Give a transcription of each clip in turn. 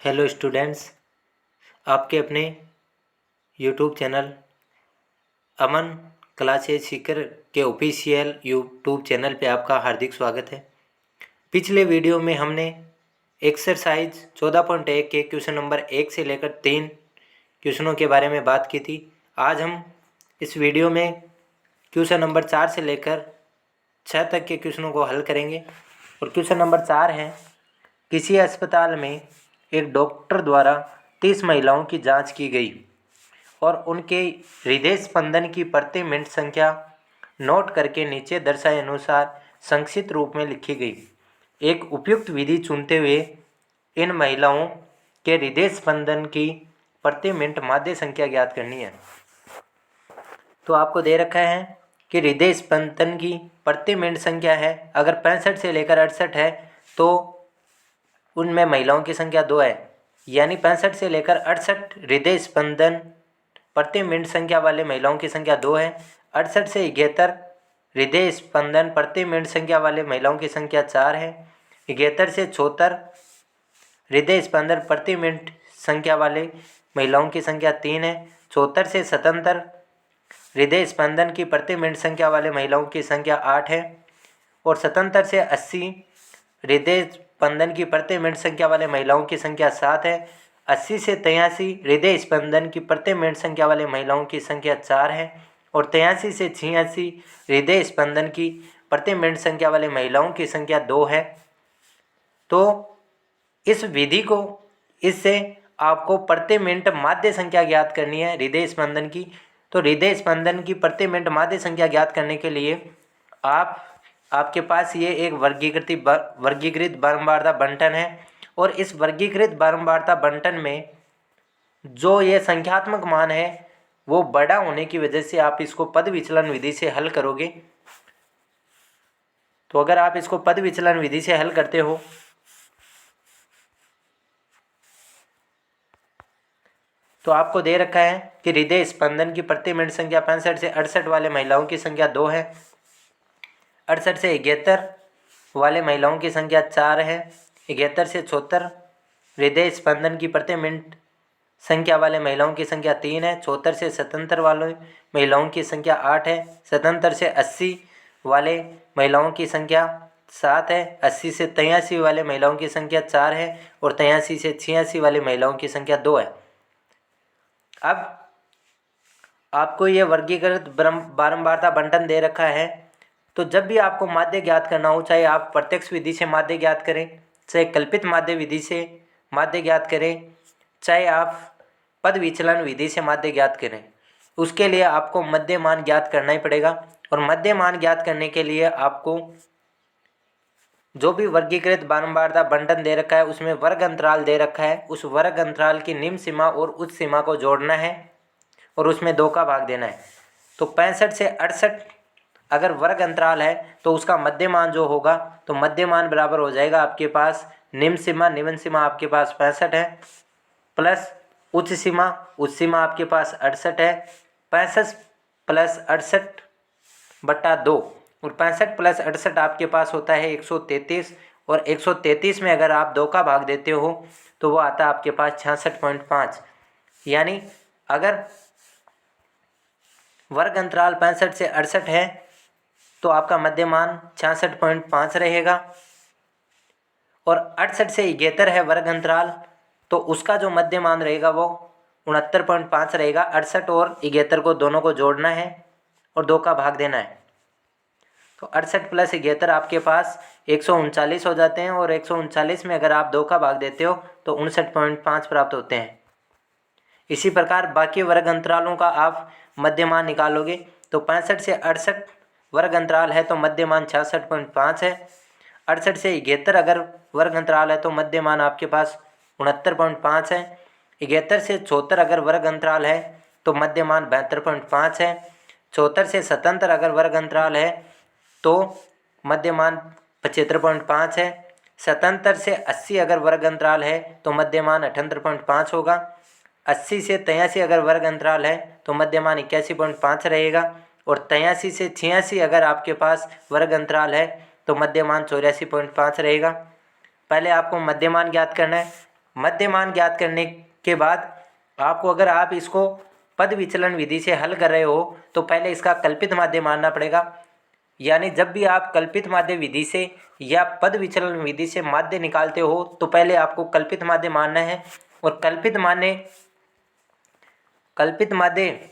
Hello students, आपके अपने YouTube channel अमन classes Sikar के ऑफिशियल यूट्यूब चैनल पे आपका हार्दिक स्वागत है। पिछले वीडियो में हमने एक्सरसाइज 14.1 के क्वेश्चन नंबर 1 से लेकर 3 क्वेश्चनों के बारे में बात की थी। आज हम इस वीडियो में क्वेश्चन नंबर 4 से लेकर 6 तक के क्वेश्चनों को हल करेंगे। और क्वेश्चन नंबर 4 है, किसी अस्पताल में एक डॉक्टर द्वारा 30 महिलाओं की जांच की गई और उनके हृदय स्पंदन की प्रति मिनट संख्या नोट करके नीचे दर्शाए अनुसार संक्षिप्त रूप में लिखी गई। एक उपयुक्त विधि चुनते हुए इन महिलाओं के हृदय स्पंदन की प्रति मिनट माध्य संख्या ज्ञात करनी है। तो आपको दे रखा है कि हृदय स्पंदन की प्रति मिनट संख्या है, अगर 65 से लेकर 68 है तो उनमें महिलाओं की संख्या 2 है, यानी 65 से लेकर 68 हृदय स्पंदन प्रति मिनट संख्या वाले महिलाओं की संख्या 2 है। 68 से 71 हृदय स्पंदन प्रति मिनट संख्या वाले महिलाओं की संख्या 4 है। 71 से 74 हृदय स्पंदन प्रति मिनट संख्या वाले महिलाओं की संख्या 3 है। 74 से 77 हृदय स्पंदन की प्रति मिनट संख्या वाले महिलाओं की संख्या 8 है। और 77 से 80 हृदय स्पंदन की प्रति मिनट संख्या वाले महिलाओं की संख्या 7 है। 80 से 83 हृदय स्पंदन की प्रति मिनट संख्या वाले महिलाओं की संख्या 4 है। और 83 से 86 हृदय स्पंदन की प्रति मिनट संख्या वाले महिलाओं की संख्या 2 है। तो इस विधि को, इससे आपको प्रति मिनट माध्य संख्या ज्ञात करनी है हृदय स्पंदन की। तो हृदय स्पंदन की प्रति मिनट माध्य संख्या ज्ञात करने के लिए आपके पास ये एक वर्गीकृत बारंबारता बंटन है। और इस वर्गीकृत बारंबारता बंटन में जो ये संख्यात्मक मान है वो बड़ा होने की वजह से आप इसको पद विचलन विधि से हल करोगे। तो अगर आप इसको पद विचलन विधि से हल करते हो तो आपको दे रखा है कि हृदय स्पंदन की प्रति मिनट संख्या 65 से 68 वाले महिलाओं की संख्या 2 है। 68 से 71 वाले महिलाओं की संख्या 4 है। 71 से 74 हृदय स्पंदन की प्रति मिनट संख्या वाले महिलाओं की संख्या 3 है। 74 से 77 वाले महिलाओं की संख्या 8 है। 77 से 80 वाले महिलाओं की संख्या 7 है। 80 से 83 वाले महिलाओं की संख्या 4 है। और 83 से 86 वाले महिलाओं की संख्या 2 है। अब आपको ये वर्गीकृत बारंबारता बंटन दे रखा है। तो जब भी आपको माध्य ज्ञात करना हो, चाहे आप प्रत्यक्ष विधि से माध्य ज्ञात करें, चाहे कल्पित माध्य विधि से माध्य ज्ञात करें, चाहे आप पद विचलन विधि से माध्य ज्ञात करें, उसके लिए आपको मध्य मान ज्ञात करना ही पड़ेगा। और मध्य मान ज्ञात करने के लिए आपको जो भी वर्गीकृत बारंबारता बंटन दे रखा है उसमें वर्ग अंतराल दे रखा है, उस वर्ग अंतराल की निम्न सीमा और उच्च सीमा को जोड़ना है और उसमें 2 का भाग देना है। तो 65 से 68 अगर वर्ग अंतराल है तो उसका मध्य मान जो होगा, तो मध्य मान बराबर हो जाएगा आपके पास निम्न सीमा आपके पास 65 है, प्लस उच्च सीमा आपके पास 68 है। 65 प्लस 68/2 और 65 प्लस 68 आपके पास होता है 133। और 133 में अगर आप 2 का भाग देते हो तो वो आता है आपके पास 66.5। यानी अगर वर्ग अंतराल 65 से 68 है तो आपका मध्य मान 66.5 रहेगा। और 68 से 71 है वर्ग अंतराल, तो उसका जो मध्य मान रहेगा वो 69.5 रहेगा। 68 और 71 को दोनों को जोड़ना है और 2 का भाग देना है। तो 68 प्लस 71 आपके पास 139 हो जाते हैं। और 139 में अगर आप 2 का भाग देते हो तो 59.5 प्राप्त होते हैं। इसी प्रकार बाकी वर्ग अंतरालों का आप मध्य मान निकालोगे तो 65 से 68 वर्ग अंतराल है तो मध्य मान 66.5 है। 68 से 71 अगर वर्ग अंतराल है तो मध्य मान आपके पास 69.5 है। 71 से 74 अगर वर्ग अंतराल है तो मध्य मान 72.5 है। 74 से 77 अगर वर्ग अंतराल है तो मध्य मान 75.5 है। 77 से 80 अगर वर्ग अंतराल है तो मध्य मान 78.5 होगा। 80 से 83 अगर वर्ग अंतराल है तो मध्य मान 81.5 रहेगा। और 83 से 86 अगर आपके पास वर्ग अंतराल है तो मध्य मान 84.5 रहेगा। पहले आपको मध्य मान ज्ञात करना है। मध्यमान ज्ञात करने के बाद आपको, अगर आप इसको पद विचलन विधि से हल कर रहे हो तो पहले इसका कल्पित माध्य मानना पड़ेगा। यानी जब भी आप कल्पित माध्य विधि से या पद विचलन विधि से माध्य निकालते हो तो पहले आपको कल्पित माध्य मानना है। और कल्पित माध्य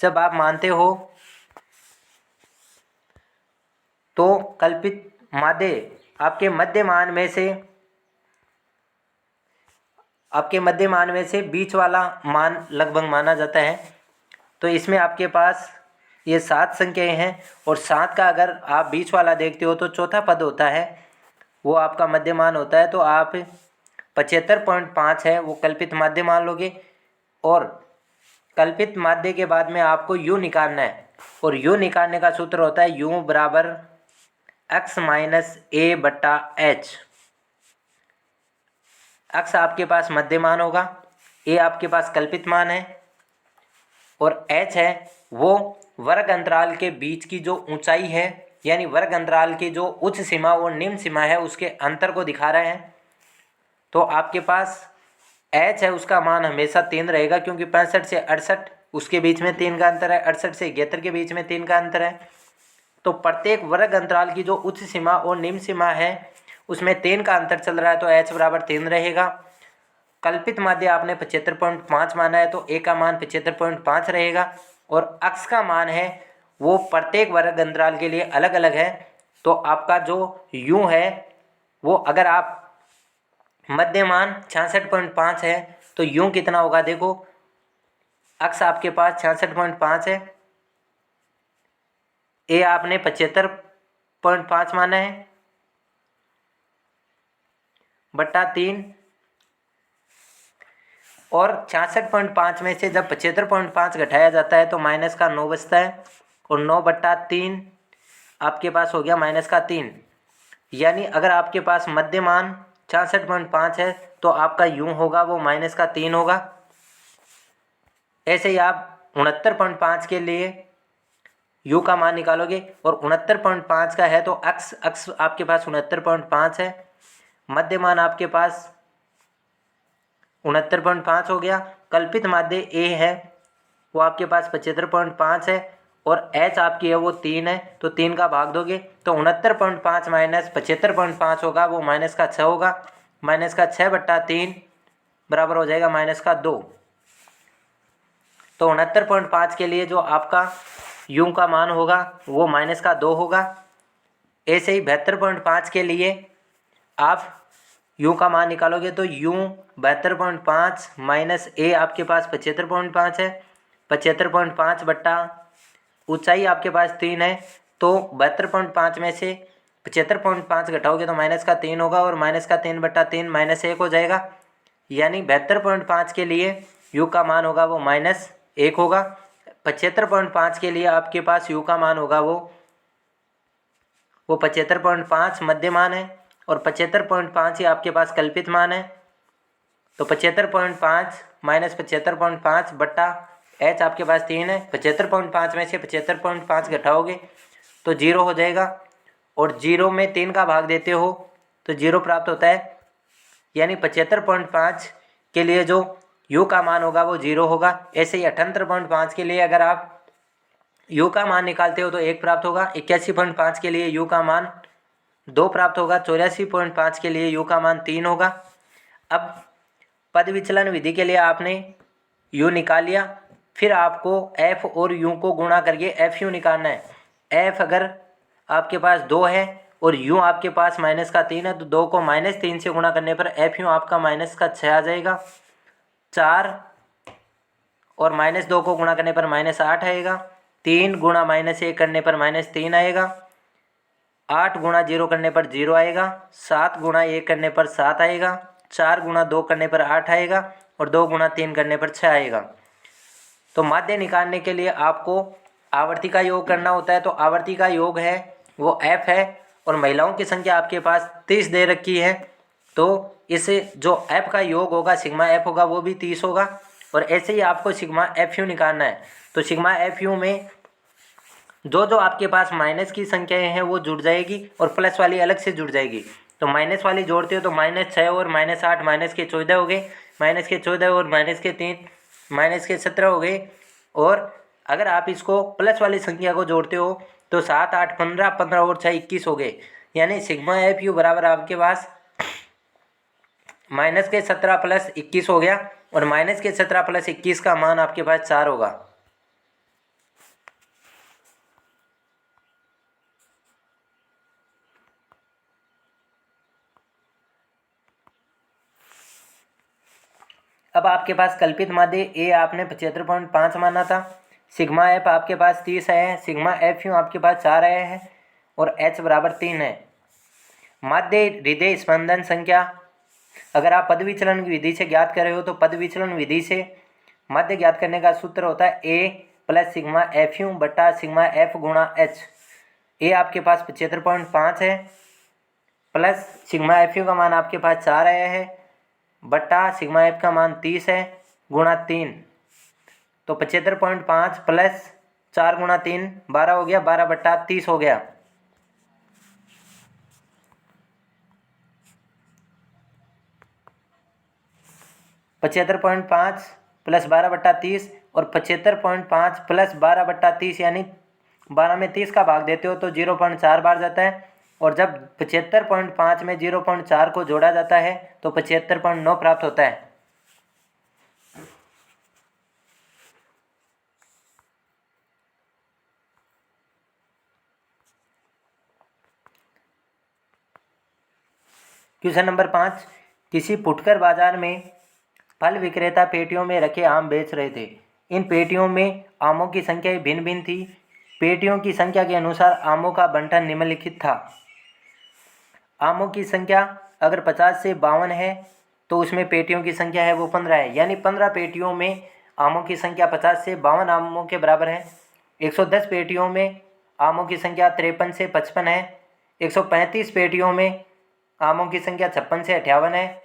जब आप मानते हो तो कल्पित माध्य आपके मध्यमान में से बीच वाला मान लगभग माना जाता है। तो इसमें आपके पास ये 7 संख्याएं हैं और 7 का अगर आप बीच वाला देखते हो तो चौथा पद होता है, वो आपका मध्यमान होता है। तो आप 75.5 है वो कल्पित माध्य मान लोगे। और कल्पित माध्य के बाद में आपको u निकालना है, और u निकालने का सूत्र होता है u बराबर x माइनस a बट्टा h। x आपके पास मध्यमान होगा, a आपके पास कल्पित मान है और h है वो वर्ग अंतराल के बीच की जो ऊंचाई है, यानी वर्ग अंतराल की जो उच्च सीमा और निम्न सीमा है उसके अंतर को दिखा रहे हैं। तो आपके पास h है उसका मान हमेशा 3 रहेगा, क्योंकि 65 से 68 उसके बीच में 3 का अंतर है, 68 से 71 के बीच में 3 का अंतर है। तो प्रत्येक वर्ग अंतराल की जो उच्च सीमा और निम्न सीमा है उसमें 3 का अंतर चल रहा है, तो h बराबर 3 रहेगा। कल्पित माध्य आपने 75.5 माना है तो a का मान 75.5 रहेगा। और x का मान है वो प्रत्येक वर्ग अंतराल के लिए अलग अलग है। तो आपका जो u है वो, अगर आप मध्यमान 66.5 है तो u कितना होगा, देखो x आपके पास 66.5 है, a आपने 75.5 माना है बट्टा 3, और 66.5 में से जब 75.5 घटाया जाता है तो माइनस का 9 बचता है, और 9 बट्टा 3 आपके पास हो गया माइनस का 3। यानी अगर आपके पास मध्यमान 66.5 है तो आपका यूं होगा वो माइनस का 3 होगा। ऐसे ही आप 69.5 के लिए यू का मान निकालोगे, और 69.5 का है तो x आपके पास 69.5 है, मध्यमान आपके पास 69.5 हो गया। कल्पित माध्य a है वो आपके पास 75.5 है, और h आपकी है वो 3 है, तो 3 का भाग दोगे तो 69.5 माइनस 75.5 होगा वो माइनस का 6 होगा। माइनस का 6 बट्टा 3 बराबर हो जाएगा माइनस का 2। तो 69.5 के लिए जो आपका u का मान होगा वो माइनस का 2 होगा। ऐसे ही 72.5 के लिए आप u का मान निकालोगे तो u 72.5 माइनस a आपके पास 75.5 है, 75.5 बट्टा ऊंचाई आपके पास 3 है, तो 72.5 में से 75.5 घटाओगे तो माइनस का 3 होगा, और माइनस का 3 बट्टा 3 माइनस 1 हो जाएगा। यानी 72.5 के लिए u का मान होगा वो माइनस 1 होगा। 75.5 के लिए आपके पास u का मान होगा वो 75.5 मध्यमान है, और 75.5 ही आपके पास कल्पित मान है। तो 75.5 माइनस 75.5 बट्टा h आपके पास 3 है, 75.5 में से 75.5 घटाओगे तो 0 हो जाएगा, और 0 में 3 का भाग देते हो तो 0 प्राप्त होता है। यानी 75.5 के लिए जो u का मान होगा वो 0 होगा। ऐसे ही 78.5 के लिए अगर आप u का मान निकालते हो तो 1 प्राप्त होगा। 81.5 के लिए u का मान 2 प्राप्त होगा। 84.5 के लिए u का मान 3 होगा। अब पद विचलन विधि के लिए आपने u निकाल लिया, फिर आपको f और u को गुणा करके fu निकालना है। f अगर आपके पास 2 है और u आपके पास माइनस का 3 है तो 2 को माइनस 3 से गुणा करने पर fu आपका माइनस का 6 आ जाएगा। 4 और माइनस 2 को गुणा करने पर माइनस 8 आएगा। 3 गुणा माइनस 1 करने पर माइनस 3 आएगा। 8 गुणा 0 करने पर 0 आएगा। 7 गुणा 1 करने पर 7 आएगा। 4 गुणा 2 करने पर 8 आएगा, और 2 गुणा 3 करने पर 6 आएगा। तो माध्य निकालने के लिए आपको आवर्ती का योग करना होता है। तो आवर्ती का योग है वो f है, और महिलाओं की संख्या आपके पास 30 दे रखी है, तो इस जो f का योग होगा सिग्मा f होगा वो भी 30 होगा। और ऐसे ही आपको सिग्मा fu निकालना है। तो सिग्मा fu में जो आपके पास माइनस की संख्याएं हैं वो जुड़ जाएगी और प्लस वाली अलग से जुड़ जाएगी। तो माइनस वाली जोड़ते हो तो -6 और -8 -14 हो गए, -14 और -3 -17 हो गए। और अगर आप इसको प्लस वाली संख्या को जोड़ते हो तो 7 8 15, 15 और 6 21 हो गए। यानी सिग्मा एफ यू बराबर आपके पास -17 + 21 हो गया, और -17 + 21 का मान आपके पास 4 होगा। अब आपके पास कल्पित माध्य ए आपने 75.5 माना था, सिग्मा एफ आपके पास 30 है, सिग्मा एफ यू आपके पास 4 आया है, और एच बराबर 3 है। माध्य हृदय स्पंदन संख्या अगर आप पद विचलन की विधि से ज्ञात कर रहे हो तो पद विचलन विधि से माध्य ज्ञात करने का सूत्र होता है ए प्लस सिग्मा एफ यू बटा सिग्मा एफ गुणा एच। ए आपके पास 75.5 है, प्लस सिग्मा एफ यू का मान आपके पास 4 आया है, बटा सिग्मा एफ का मान 30 है, गुणा 3। तो 75.5 प्लस 4 गुणा 3 12 हो गया, 12/30 हो गया। पचहत्तर पॉइंट 5 प्लस 12/30 और 75.5 प्लस 12/30 यानी 12 में 30 का भाग देते हो तो 0.4 बार जाता है, और जब 75.5 में 0.4 को जोड़ा जाता है तो 75.9 प्राप्त होता है। क्वेश्चन नंबर 5, किसी फुटकर बाजार में फल विक्रेता पेटियों में रखे आम बेच रहे थे। इन पेटियों में आमों की संख्या भिन्न भिन्न थी। पेटियों की संख्या के अनुसार आमों का बंटन निम्नलिखित था। आमों की संख्या अगर 50 से 52 है तो उसमें पेटियों की संख्या है वो 15 है, यानी 15 पेटियों में आमों की संख्या 50 से 52 आमों के बराबर है। 110 पेटियों में आमों की संख्या 53 से 55 है। 135 पेटियों में आमों की संख्या 56 से 58 है।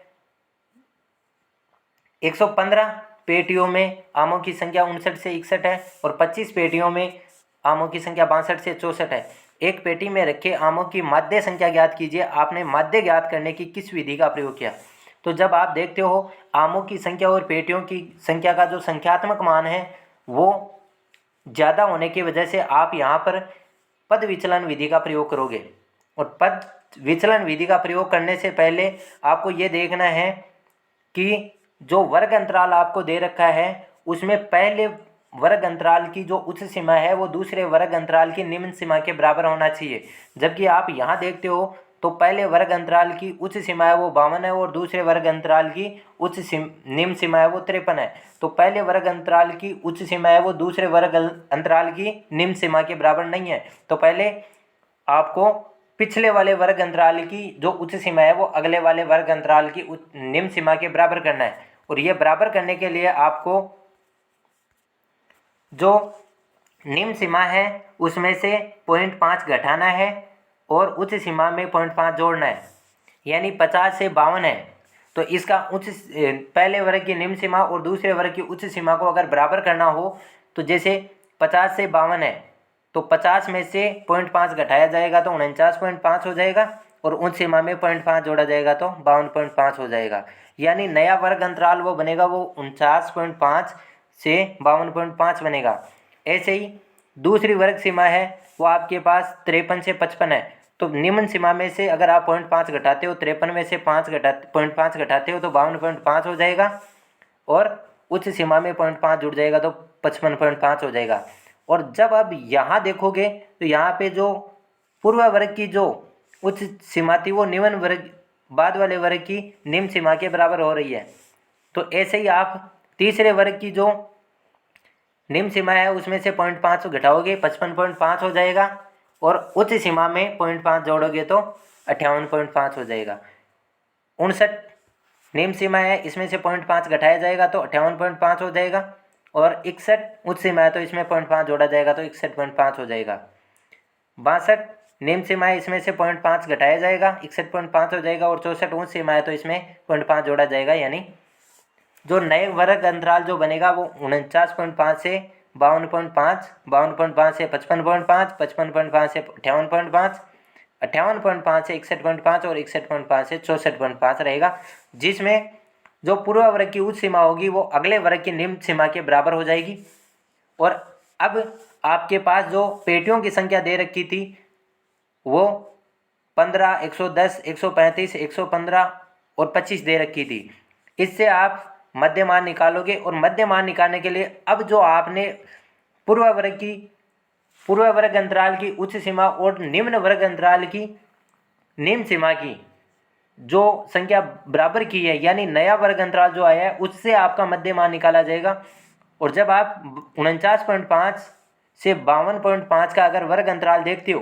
115 पेटियों में आमों की संख्या 59 से 61 है, और 25 पेटियों में आमों की संख्या 62 से 64 है। एक पेटी में रखे आमों की माध्य संख्या ज्ञात कीजिए। आपने माध्य ज्ञात करने की किस विधि का प्रयोग किया? तो जब आप देखते हो आमों की संख्या और पेटियों की संख्या का जो संख्यात्मक मान है वो ज़्यादा होने की वजह से आप यहाँ पर पद विचलन विधि का प्रयोग करोगे। और पद विचलन विधि का प्रयोग करने से पहले आपको ये देखना है कि जो वर्ग अंतराल आपको दे रखा है उसमें पहले वर्ग अंतराल की जो उच्च सीमा है वो दूसरे वर्ग अंतराल की निम्न सीमा के बराबर होना चाहिए। जबकि आप यहाँ देखते हो तो पहले वर्ग अंतराल की उच्च सीमा है वो 52 है, और दूसरे वर्ग अंतराल की निम्न सीमा है वो 53 है। तो पहले वर्ग अंतराल की उच्च सीमा है वो दूसरे वर्ग अंतराल की निम्न सीमा के बराबर नहीं है। तो पहले आपको पिछले वाले वर्ग अंतराल की जो उच्च सीमा है वो अगले वाले वर्ग अंतराल की निम्न सीमा के बराबर करना है। और ये बराबर करने के लिए आपको जो निम्न सीमा है उसमें से 0.5 घटाना है और उच्च सीमा में 0.5 जोड़ना है, यानी 50 से 52 है। तो इसका पहले वर्ग की निम्न सीमा और दूसरे वर्ग की उच्च सीमा को अगर बराबर करना हो तो जैसे 50 से 52 है तो 50 में से 0.5 घटाया जाएगा तो 49.5 हो जाएगा, और उच्च सीमा में 0.5 जोड़ा जाएगा तो 52.5 हो जाएगा। यानी नया वर्ग अंतराल वो बनेगा वो 49.5 से 52.5 बनेगा। ऐसे ही दूसरी वर्ग सीमा है वो आपके पास 53 से 55 है। तो निम्न सीमा में से अगर आप 0.5 घटाते हो, 53 में से 0.5 घटाते हो तो 52.5 हो जाएगा, और उच्च सीमा में 0.5 जुड़ जाएगा तो 55.5 हो जाएगा। और जब अब यहाँ देखोगे तो यहाँ पे जो पूर्व वर्ग की जो उच्च सीमा थी वो निम्न वर्ग बाद वाले वर्ग की निम्न सीमा के बराबर हो रही है। तो ऐसे ही आप तीसरे वर्ग की जो निम्न सीमा है उसमें से 0.5 घटाओगे 55.5 हो जाएगा, और उच्च सीमा में 0.5 जोड़ोगे तो 58.5 हो जाएगा। 59 निम्न सीमा है इसमें से 0.5 घटाया जाएगा तो 58.5 हो जाएगा, और 61 उच्च सीमा है तो इसमें 0.5 जोड़ा जाएगा तो 61.5 हो जाएगा। 62 निम्न सीमा है इसमें से 0.5 घटाया जाएगा 61.5 हो जाएगा, और 64 उच्च सीमा है तो इसमें 0.5 जोड़ा जाएगा, यानी जो नए वर्ग अंतराल जो बनेगा वो 49.5 से 52.5, 52.5 से 55.5, 55.5 से 58.5, 58.5 से 61.5 और 61.5 से 64.5 रहेगा, जिसमें जो पूर्व वर्ग की उच्च सीमा होगी वो अगले वर्ग की निम्न सीमा के बराबर हो जाएगी। और अब आपके पास जो पेटियों की संख्या दे रखी थी वो 15, 110, 135, 115 और 25 दे रखी थी। इससे आप मध्य मान निकालोगे और मध्य मान निकालने के लिए अब जो आपने पूर्व वर्ग अंतराल की उच्च सीमा और निम्न वर्ग अंतराल की निम्न सीमा की जो संख्या बराबर की है, यानी नया वर्ग अंतराल जो आया है, उससे आपका मध्य मान निकाला जाएगा। और जब आप 49.5 से 52.5 का अगर वर्ग अंतराल देखते हो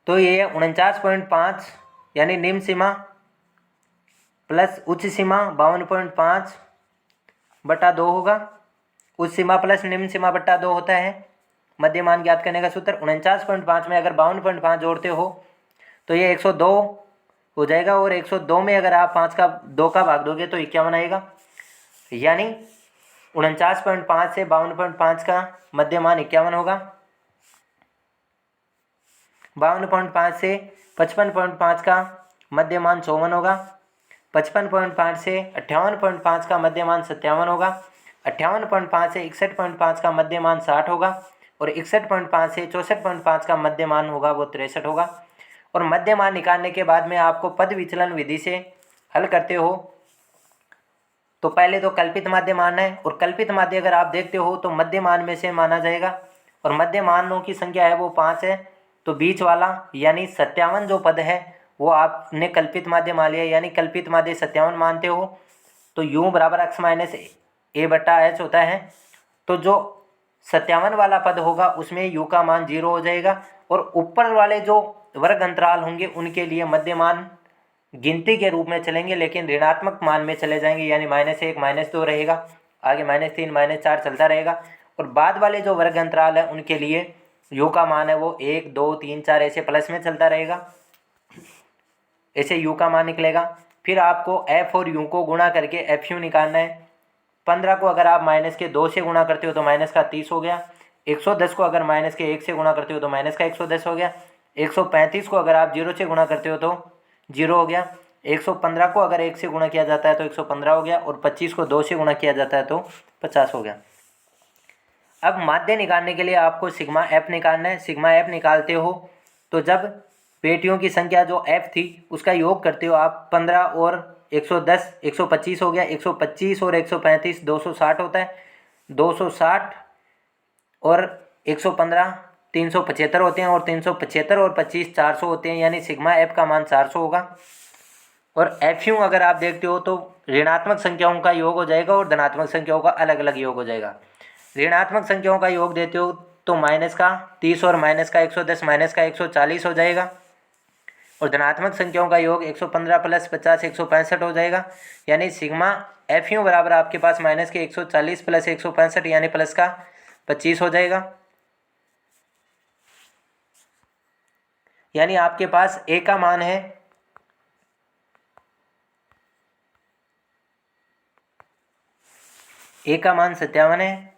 तो ये 49.5 यानी निम्न सीमा प्लस उच्च सीमा 52.5 बटा 2 होगा। उच्च सीमा प्लस निम्न सीमा बटा 2 होता है मध्य मान ज्ञात करने का सूत्र। 49.5 में अगर 52.5 जोड़ते हो तो ये 102 हो जाएगा, और 102 में अगर आप 2 का भाग दोगे तो 51 आएगा। यानी 49.5 से 52.5 का मध्य मान 51 होगा। 52.5 से 55.5 का मध्य मान 54 होगा। 55.5 से 58.5 का मध्य मान 57 होगा। 58.5 से 61.5 का मध्य मान 60 होगा। और 61.5 से 64.5 का मध्य मान होगा वो 63 होगा। और मध्य मान निकालने के बाद में आपको पद विचलन विधि से हल करते हो तो पहले तो कल्पित माध्य मानना है, और कल्पित माध्य अगर आप देखते हो तो मध्य मान में से माना जाएगा, और मध्य मानों की संख्या है वो 5 है। तो बीच वाला यानी 57 जो पद है वो आपने कल्पित माध्य मान लिया, यानी कल्पित माध्य 57 मानते हो तो u बराबर x माइनस ए बटा एच होता है। तो जो 57 वाला पद होगा उसमें u का मान 0 हो जाएगा, और ऊपर वाले जो वर्ग अंतराल होंगे उनके लिए मध्य मान गिनती के रूप में चलेंगे लेकिन ऋणात्मक मान में चले जाएंगे, यानी -1 -2 रहेगा, आगे -3 -4 चलता रहेगा। और बाद वाले जो वर्ग अंतराल है उनके लिए u का मान है वो 1 2 3 4 ऐसे प्लस में चलता रहेगा, ऐसे u का मान निकलेगा। फिर आपको f और u को गुणा करके fu निकालना है। 15 को अगर आप -2 से गुणा करते हो तो -30 हो गया। 110 को अगर -1 से गुणा करते हो तो -110 हो गया। 135 को अगर आप 0 से गुणा करते हो तो 0 हो गया। 115 को अगर 1 से गुणा किया जाता है तो 115 हो गया, और 25 को 2 से गुणा किया जाता है तो 50 हो गया। अब माध्य निकालने के लिए आपको सिग्मा एफ निकालना है। सिग्मा एफ निकालते हो तो जब पेटियों की संख्या जो एफ थी उसका योग करते हो आप, 15 और 110 125 हो गया। 125 और 135 260 होता है। 260 और 115 375 होते हैं, और 375 और 25 400 होते हैं, यानी सिग्मा एफ का मान 400 होगा। और एफ यू अगर आप देखते हो तो ऋणात्मक संख्याओं का योग हो जाएगा और धनात्मक संख्याओं का अलग अलग योग हो जाएगा। ऋणात्मक संख्याओं का योग देते हो तो माइनस का 30 और माइनस का 110 माइनस का 140 हो जाएगा, और धनात्मक संख्याओं का योग 115 प्लस 50 165 हो जाएगा। यानी सिग्मा एफ यू बराबर आपके पास माइनस के 140 प्लस 165 यानी प्लस का 25 हो जाएगा। यानी आपके पास ए का मान है ए का मान 57 है।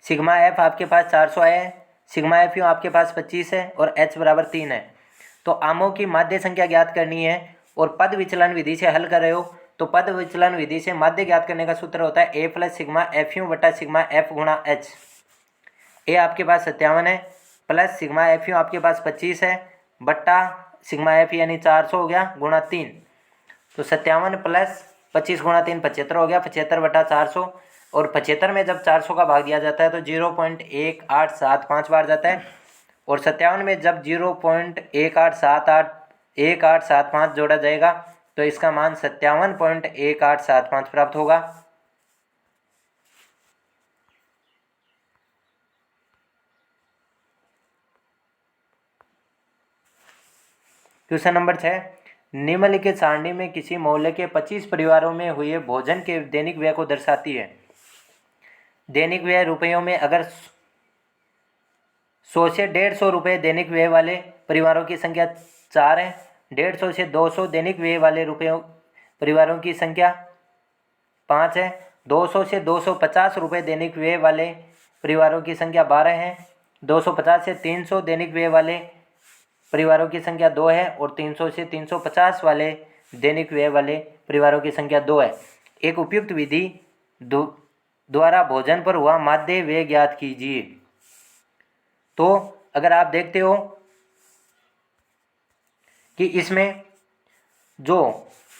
सिग्मा एफ आपके पास 400 आया है। सिग्मा एफ यू आपके पास 25 है और एच बराबर 3 है। तो आमों की माध्य संख्या ज्ञात करनी है और पद विचलन विधि से हल कर रहे हो तो पद विचलन विधि से माध्य ज्ञात करने का सूत्र होता है ए प्लस सिग्मा एफ यू बटा सिग्मा एफ गुणा एच। ए आपके पास 57 है प्लस सिग्मा एफ यू आपके पास 25 है बट्टा सिग्मा एफ यानी 400 हो गया गुणा 3। तो 57 प्लस 25 गुणा 3 75 हो गया। 75 बटा 400, और 75 में जब 400 का भाग दिया जाता है तो 0.1875 बार जाता है, और 57 में जब 0.1875 जोड़ा जाएगा तो इसका मान 57.1875 प्राप्त होगा। क्वेश्चन नंबर 6, निम्नलिखित सारणी में किसी मोहल्ले के 25 परिवारों में हुए भोजन के दैनिक व्यय को दर्शाती है। दैनिक व्यय रुपयों में अगर 100 से 150 रुपये दैनिक व्यय वाले परिवारों की संख्या 4 है, 150 से 200 दैनिक व्यय वाले परिवारों की संख्या 5 है, 200 से 250 रुपये दैनिक व्यय वाले परिवारों की संख्या 12 है, 250 से 300 दैनिक व्यय वाले परिवारों की संख्या 2 है और 300 से 350 वाले दैनिक व्यय वाले परिवारों की संख्या 2 है। एक उपयुक्त विधि द्वारा भोजन पर हुआ माध्य व्यय ज्ञात कीजिए। तो अगर आप देखते हो कि इसमें जो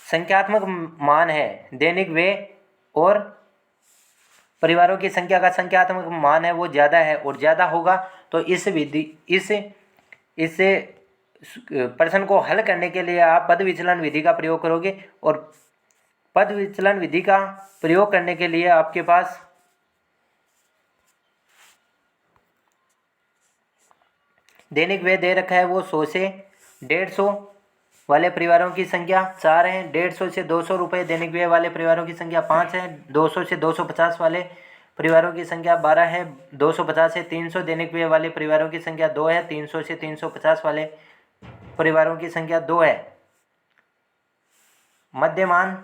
संख्यात्मक मान है दैनिक व्यय और परिवारों की संख्या का संख्यात्मक मान है वो ज़्यादा है और ज़्यादा होगा तो इस प्रश्न को हल करने के लिए आप पद विचलन विधि का प्रयोग करोगे और पद विचलन विधि का प्रयोग करने के लिए आपके पास दैनिक व्यय दे रखा है वो 100 से 150 वाले परिवारों की संख्या 4 है, 150 से 200 रुपये दैनिक व्यय वाले परिवारों की संख्या 5 है, 200 से 250 वाले परिवारों की संख्या 12 है, 250 से 300 दैनिक व्यय वाले परिवारों की संख्या 2 है, 300 से 350 वाले परिवारों की संख्या 2 है। मध्यमान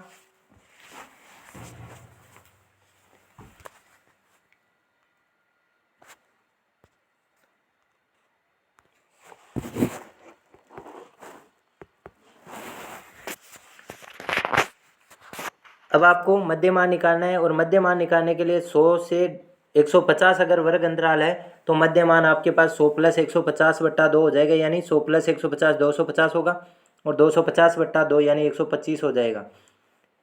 अब आपको मध्यमान निकालना है और मध्यमान निकालने के लिए 100 से 150 अगर वर्ग अंतराल है तो मध्यमान आपके पास 100 प्लस 150 बट्टा 2 हो जाएगा, यानी 100 प्लस 150 250 होगा और 250 बट्टा 2 यानी 125 हो जाएगा।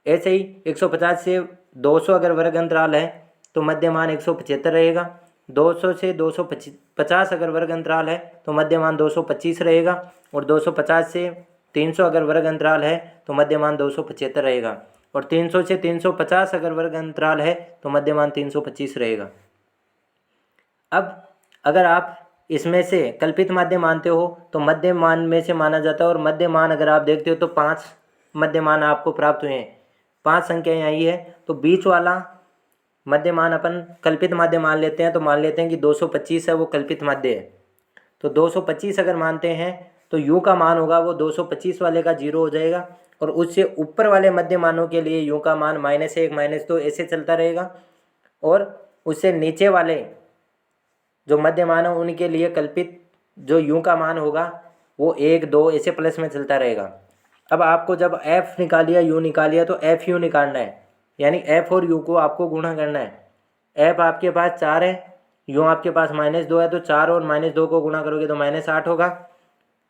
ऐसे ही 150 से 200 अगर वर्ग अंतराल है तो मध्यमान 175 रहेगा। 200 से 250 अगर वर्ग अंतराल है तो मध्यमान 225 रहेगा और 250 से 300 अगर वर्ग अंतराल है तो मध्यमान 275 रहेगा और 300 से 350 अगर वर्ग अंतराल है तो मध्यमान 325 रहेगा। अब अगर आप इसमें से कल्पित माध्य मानते हो तो मध्यमान में से माना जाता है और मध्यमान अगर आप देखते हो तो 5 मध्यमान आपको प्राप्त हुए हैं, 5 संख्याएँ आई है तो बीच वाला मध्यमान अपन कल्पित माध्य मान लेते हैं। तो मान लेते हैं कि 225 है वो कल्पित माध्य है, तो 225 अगर मानते हैं तो u का मान होगा वो 225 वाले का 0 हो जाएगा और उससे ऊपर वाले मध्य मानों के लिए u का मान -1 -2 ऐसे चलता रहेगा और उससे नीचे वाले जो मध्य मान हो उनके लिए कल्पित जो u का मान होगा वो 1 2 ऐसे प्लस में चलता रहेगा। अब आपको जब f निकाल लिया u निकाल लिया तो f u निकालना है, यानी f और u को आपको गुणा करना है। f आपके पास 4 है, u आपके पास -2 है, तो 4 और -2 को गुणा करोगे तो -8 होगा,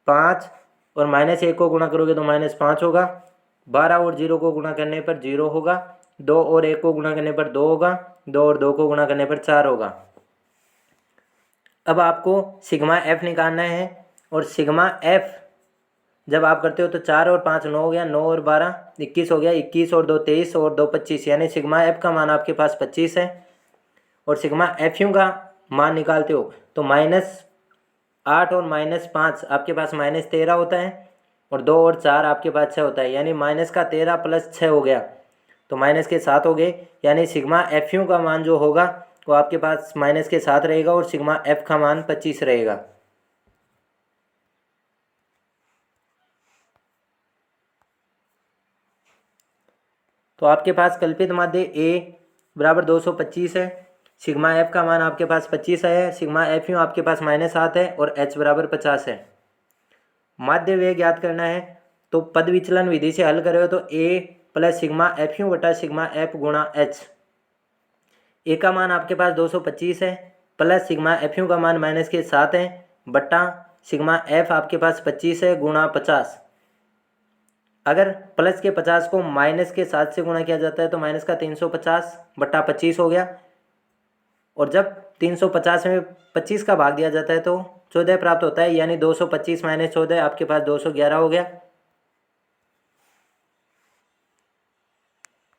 5 और -1 को गुणा करोगे तो -5 होगा, 12 और 0 को गुणा करने पर 0 होगा, 2 और 1 को गुणा करने पर 2 होगा, 2 और 2 को गुणा करने पर 4 होगा। अब आपको सिग्मा f निकालना है और सिग्मा f जब आप करते हो तो 4 और 5 9 हो गया, 9 और 12 21 हो गया, 21 और 2 23 और 2 25, यानी सिग्मा f का मान आपके पास 25 है। और सिग्मा एफ यू का मान निकालते हो तो -8 और -5 आपके पास -13 होता है और 2 और 4 आपके पास 6 होता है, यानी -13 + 6 हो गया तो -7 हो गए, यानी सिग्मा एफ यू का मान जो होगा वो आपके पास -7 रहेगा और सिग्मा एफ का मान 25 रहेगा। तो आपके पास कल्पित माध्य A बराबर 225 है, सिग्मा एफ का मान आपके पास 25 है, सिग्मा एफ यू आपके पास -7 है और h बराबर 50 है। माध्य व्यय ज्ञात करना है तो पद विचलन विधि से हल करोगे तो A plus sigma F you बटा सिग्मा एफ गुणा h। ए का मान आपके पास 225 है प्लस सिग्मा एफ यू का मान -7 है बटा सिग्मा एफ आपके पास 25 है गुणा 50। अगर प्लस के 50 को -7 से गुणा किया जाता है तो -350 बटा 25 हो गया और जब 350 में 25 का भाग दिया जाता है तो 14 प्राप्त होता है, यानी 225 - 14 आपके पास 211 हो गया।